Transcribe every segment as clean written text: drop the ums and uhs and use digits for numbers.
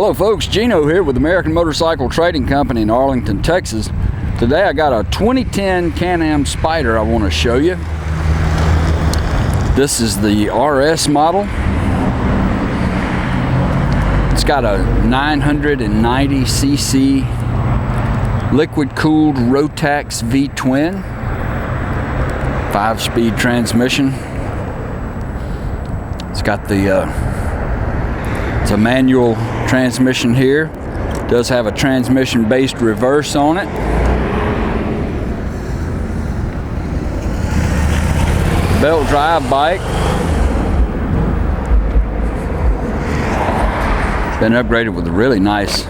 Hello folks, Gino here with American Motorcycle Trading Company in Arlington, Texas. Today I got a 2010 Can-Am Spyder I want to show you. This is the RS model. It's got a 990cc liquid-cooled Rotax V-twin, 5-speed transmission. It's got the it's a manual transmission here. Does have a transmission-based reverse on it. Belt drive bike. Been upgraded with a really nice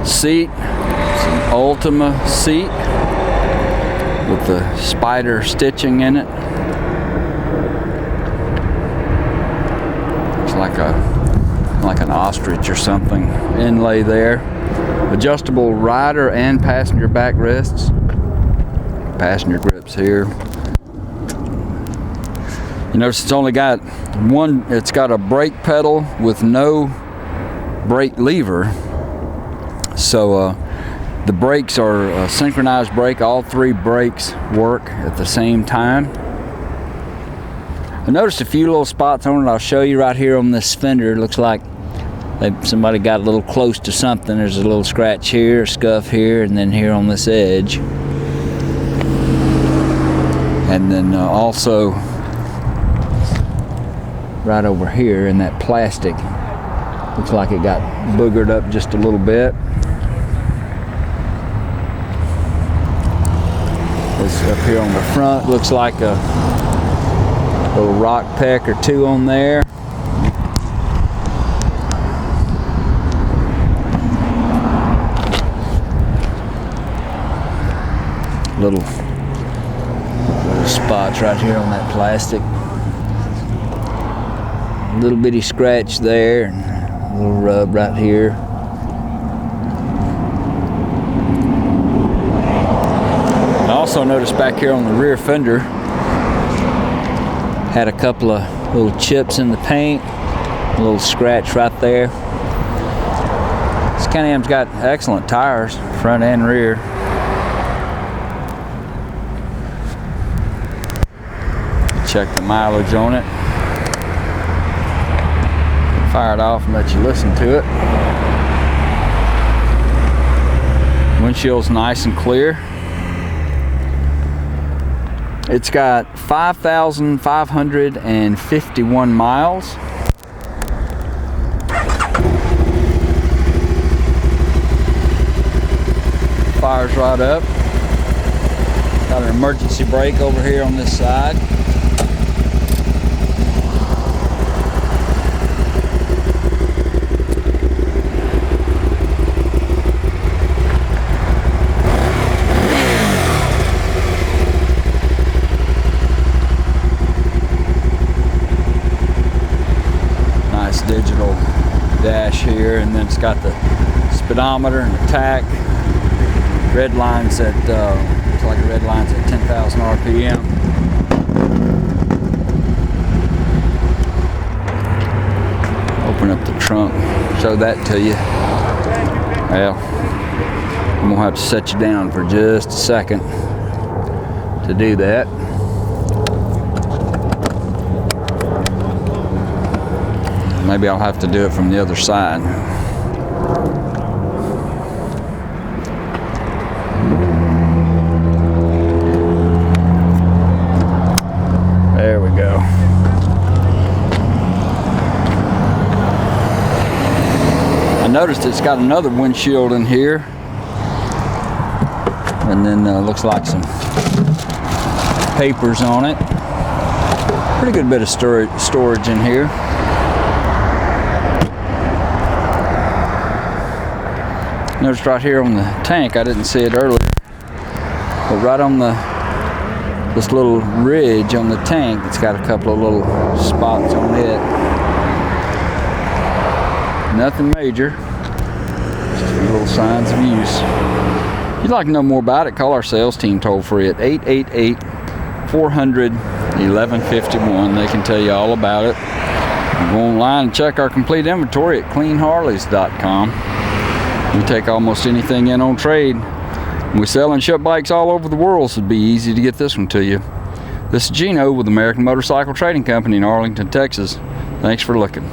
seat. It's an Ultima seat with the Spyder stitching in it. Looks like an ostrich or something inlay there. Adjustable rider and passenger backrests. Passenger grips here. You notice it's only got one, it's got a brake pedal with no brake lever. So the brakes are a synchronized brake. All three brakes work at the same time. I noticed a few little spots on it. I'll show you right here on this fender. It looks like somebody got a little close to something. There's a little scratch here, a scuff here, and then here on this edge. And then also right over here in that plastic, looks like it got boogered up just a little bit. This up here on the front looks like a little rock peck or two on there. Little spots right here on that plastic. Little bitty scratch there, and a little rub right here. I also noticed back here on the rear fender had a couple of little chips in the paint, a little scratch right there. This Can-Am's got excellent tires, front and rear. Check the mileage on it. Fire it off and let you listen to it. Windshield's nice and clear. It's got 5,551 miles. Fires right up. Got an emergency brake over here on this side. Digital dash here, and then it's got the speedometer and the tach. Red lines at looks like red lines at 10,000 RPM. Open up the trunk, show that to you. Well, I'm gonna have to set you down for just a second to do that. Maybe I'll have to do it from the other side. There we go. I noticed it's got another windshield in here. And then looks like some papers on it. Pretty good bit of storage in here. Notice right here on the tank, I didn't see it earlier, but right on this little ridge on the tank, it's got a couple of little spots on it. Nothing major, just a little signs of use. If you'd like to know more about it, call our sales team toll free at 888-400-1151. They can tell you all about it. Go online and check our complete inventory at cleanharleys.com. We take almost anything in on trade. We sell and ship bikes all over the world, so it'd be easy to get this one to you. This is Gino with American Motorcycle Trading Company in Arlington, Texas. Thanks for looking.